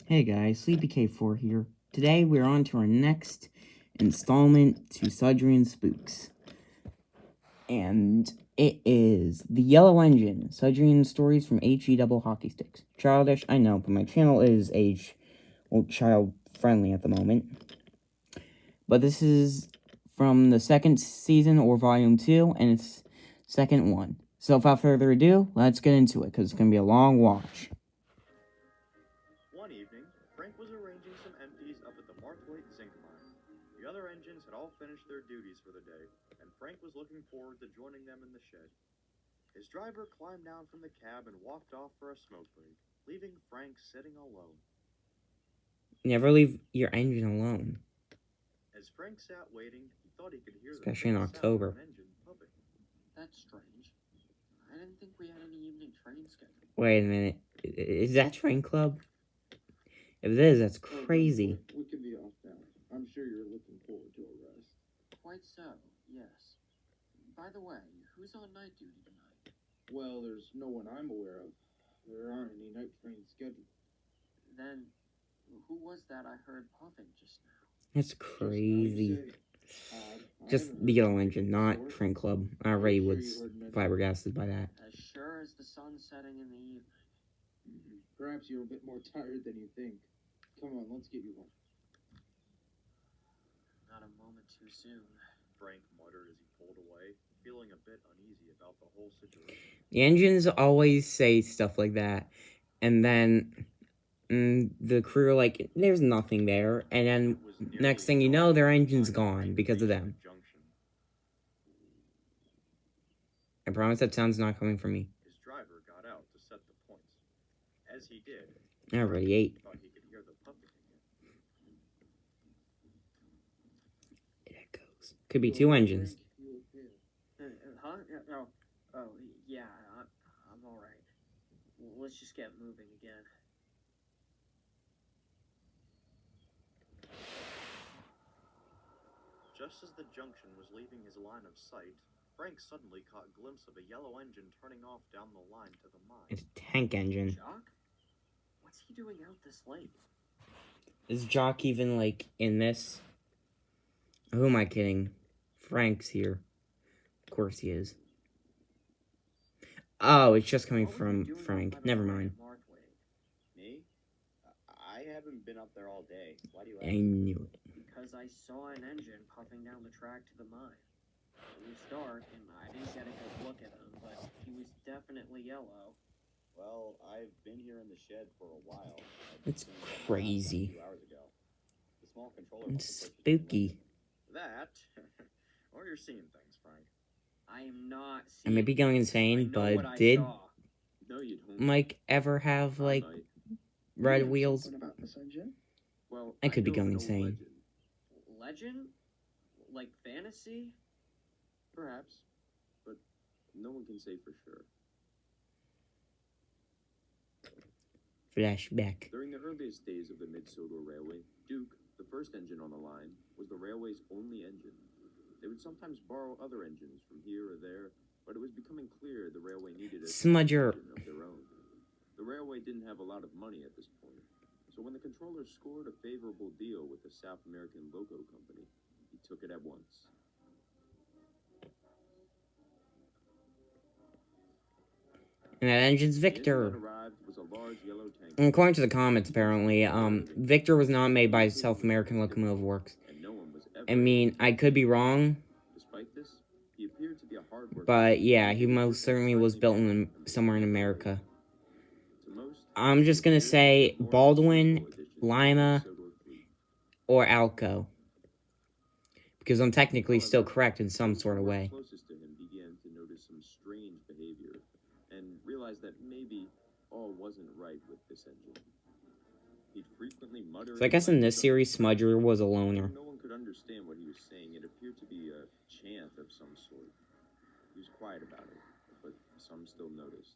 Hey guys, SleepyK4 here. Today we're on to our next installment to Sudrian Spooks. And it is The Yellow Engine, Sudrian Stories from HE Double Hockey Sticks. Childish, I know, but my channel is child-friendly at the moment. But this is from the second season, or volume 2, and it's second one. So without further ado, let's get into it, because it's going to be a long watch. One evening, Frank was arranging some empties up at the Marthwaite zinc mine. The other engines had all finished their duties for the day, and Frank was looking forward to joining them in the shed. His driver climbed down from the cab and walked off for a smoke break, leaving Frank sitting alone. Never leave your engine alone. As Frank sat waiting, he thought he could hear Especially in the faint sound October. of an engine puffing. That's strange. I didn't think we had any evening train scheduled. Wait a minute. Is that Train Club? If it is, that's crazy. We can be off now. I'm sure you're looking forward to a rest. Quite so, yes. By the way, who's on night duty tonight? Well, there's no one I'm aware of. There aren't any night trains scheduled. Then, who was that I heard puffing just now? That's crazy. Just the Yellow Engine, not Train Club. I already was flabbergasted by that. As sure as the sun setting in the evening. Perhaps you're a bit more tired than you think. Come on, let's get you home. Not a moment too soon. Frank muttered as he pulled away, feeling a bit uneasy about the whole situation. The engines always say stuff like that, and then the crew are like, there's nothing there, and then next thing you know, their engine's gone because of them. I promise that sound's not coming from me. His driver got out to set the points. As he did, I already ate. thought he could hear the puffing again. There it goes. Could be two engines. Huh? Oh, yeah, I'm alright. Let's just get moving again. Just as the junction was leaving his line of sight, Frank suddenly caught a glimpse of a yellow engine turning off down the line to the mine. It's a tank engine. Jock? What's he doing out this late? Is Jock even, like, in this? Who am I kidding? Frank's here. Of course he is. Oh, it's just coming from Frank. Never mind. Me? I haven't been up there all day. Why do you ask? I knew it. Because I saw an engine puffing down the track to the mine. It was dark, and I didn't get a good look at him, but he was definitely yellow. Well, I've been here in the shed for a while. It's crazy. 2 hours ago. The small controller It's spooky. That? Or you're seeing things, Frank. I am not I seeing may be going insane, but did No, you don't. Mike ever have, like, red wheels? About this engine? Well, I could be don't going know insane. legend? Like fantasy? Perhaps, but no one can say for sure. Flashback. During the earliest days of the Mid-Sodor Railway, Duke, the first engine on the line, was the railway's only engine. They would sometimes borrow other engines from here or there, but it was becoming clear the railway needed a Smudger. engine of their own. The railway didn't have a lot of money at this point, so when the controller scored a favorable deal with the South American Loco Company, he took it at once. And that engine's Victor. And according to the comments, apparently, Victor was not made by South American Locomotive Works. I mean, I could be wrong, but yeah, he most certainly was built in somewhere in America. I'm just gonna say Baldwin, Lima, or Alco, because I'm technically still correct in some sort of way. Closest to him began to notice some strange behavior and realized that maybe all wasn't right with this engine. He'd frequently mutter. So I guess in this series, Smudger was a loner. No one could understand what he was saying. It appeared to be a chant of some sort. He was quiet about it, but some still noticed.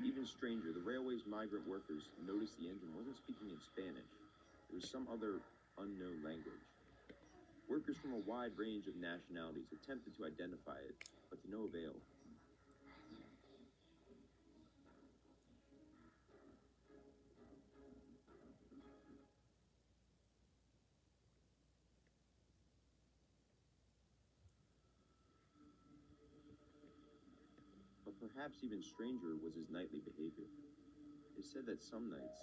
Even stranger, the railway's migrant workers noticed the engine wasn't speaking in Spanish. It was some other unknown language. Workers from a wide range of nationalities attempted to identify it, but to no avail. perhaps even stranger was his nightly behavior. They said that some nights,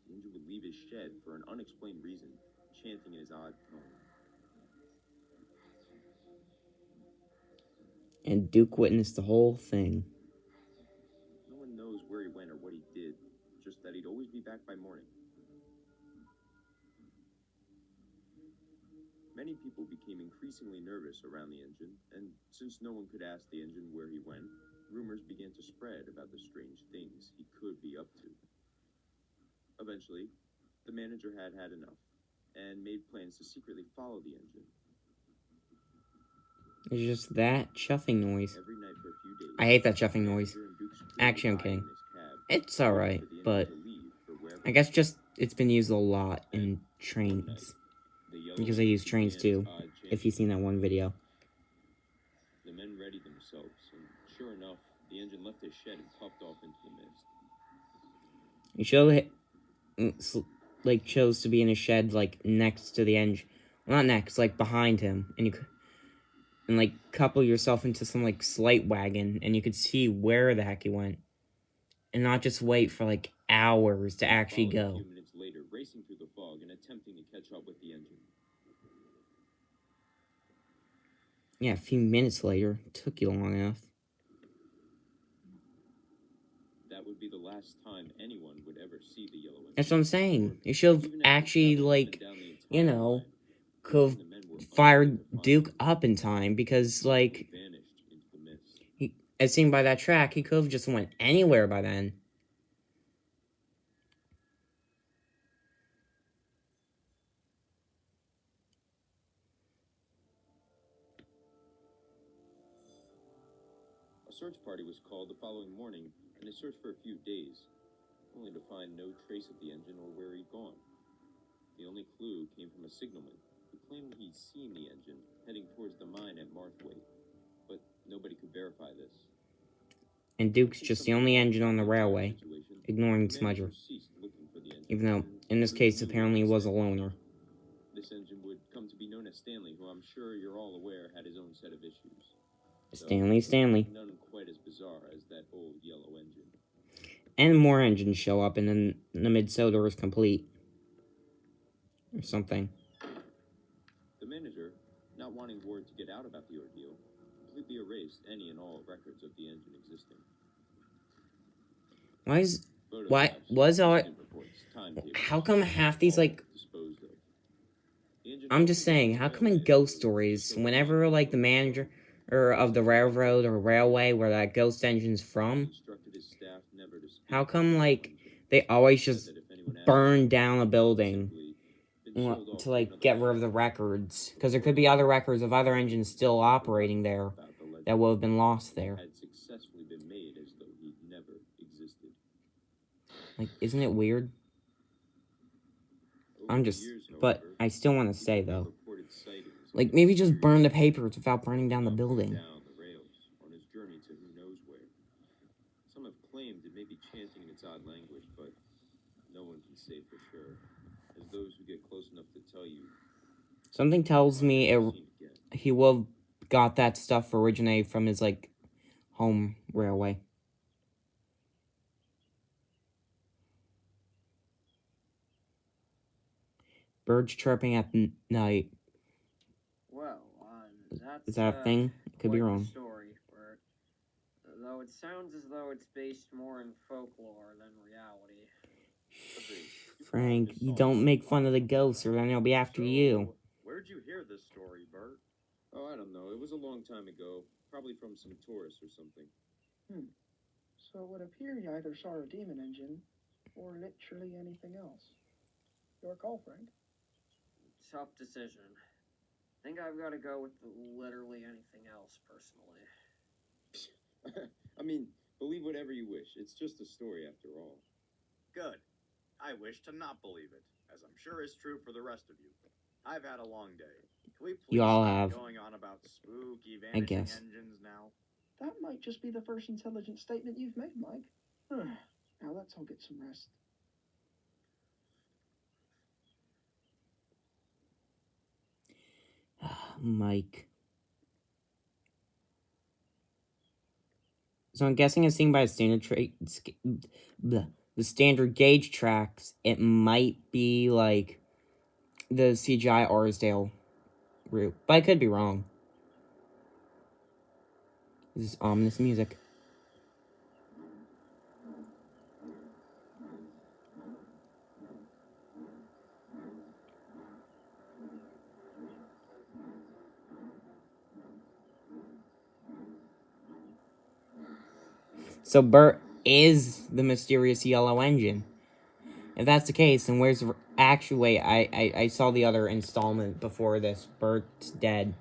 the engine would leave his shed for an unexplained reason, chanting in his odd tone. And Duke witnessed the whole thing. No one knows where he went or what he did, just that he'd always be back by morning. Many people became increasingly nervous around the engine, and since no one could ask the engine where he went, rumors began to spread about the strange things he could be up to. Eventually, the manager had had enough, and made plans to secretly follow the engine. It's just that chuffing noise. Every night for a few days, I hate that chuffing noise. the manager and Duke's crew Actually, I'm would ride kidding. in his cab, It's waiting alright, for the engine but to leave for wherever I guess just it's been used a lot in trains. the yellow Because I engine use trains began too, its odd if you've seen that one video. The men readied themselves, and sure enough, the engine left his shed and puffed off into the mist. You chose to be in a shed, like, next to the engine. Well, not next, like, behind him. And, like, couple yourself into some, like, slight wagon, and you could see where the heck he went. And not just wait for, like, hours to actually Followed a go. few minutes later, racing through the fog and attempting to catch up with the engine. Yeah, a few minutes later. It took you long enough. That would be the last time anyone would ever see the yellow engine. That's what I'm saying. You should have Even after actually, traveling up like, and down the you entire know, line, could have the men were fired unable to find Duke him. up in time, because, He like, vanished into the mist. as seen by that track, he could have just went anywhere by then. A search party was called the following morning, and they searched for a few days, only to find no trace of the engine or where he'd gone. The only clue came from a signalman who claimed he'd seen the engine heading towards the mine at Marthwaite, but nobody could verify this. And Duke's just the only engine on the railway, ignoring The Smudger. manager ceased looking for the engine, Even though, and in this everyone case, knew apparently he it was a Stanley. loner. This engine would come to be known as Stanley, who I'm sure you're all aware had his own set of issues. Stanley. None quite as bizarre as that old yellow engine. And more engines show up, and then the Minnesota is complete. Or something. The manager, not wanting word to get out about the ordeal, completely erased any and all records of the engine existing. How come half these, like, I'm just saying, how come in ghost stories, whenever, like, the manager of the railroad or railway where that ghost engine's from, how come, like, they always just burn down a building to, like, get rid of the records? Because there could be other records of other engines still operating there that would have been lost there. Like, isn't it weird? But I still want to say, though, like, maybe just burn the papers without burning down the building. Some have claimed it may be chanting in its odd language, but no one can say for sure, as those who get close enough to tell you. Something tells me he will have got that stuff originated from his, like, home railway. Birds chirping at night. Well, that's Is that a thing? Could be quite the wrong. story, Bert. Though it sounds as though it's based more in folklore than reality. Frank, you don't make fun of the ghosts or then they'll be after you. Where'd you hear this story, Bert? Oh, I don't know. It was a long time ago. Probably from some tourists or something. So it would appear you either saw a demon engine or literally anything else. Your call, Frank. Tough decision. Think I've got to go with the literally anything else, personally. I mean, believe whatever you wish. It's just a story after all. Good. I wish to not believe it, as I'm sure is true for the rest of you. I've had a long day. Can we please You all stop have. going on about spooky I vanishing guess. engines now? That might just be the first intelligent statement you've made, Mike. Now let's all get some rest. Mike. So I'm guessing it's seen by the the standard gauge tracks. It might be like the CGI Arsdale route, but I could be wrong. This is ominous music. So Bert is the mysterious yellow engine. If that's the case, then where's... Actually, I saw the other installment before this. Bert's dead.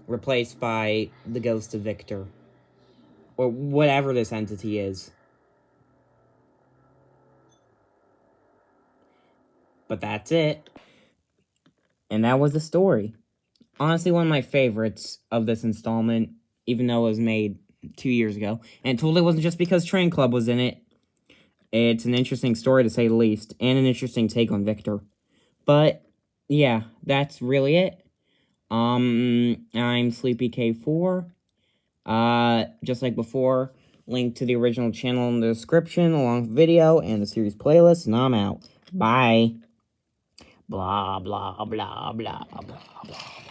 Replaced by the ghost of Victor. Or whatever this entity is. But that's it. And that was the story. Honestly, one of my favorites of this installment, even though it was made 2 years ago. And it totally wasn't just because Train Club was in it. It's an interesting story, to say the least. And an interesting take on Victor. But, yeah, that's really it. I'm Sleepy K4. Just like before, link to the original channel in the description, along with the video and the series playlist, and I'm out. Bye. Blah, blah, blah, blah, blah, blah, blah.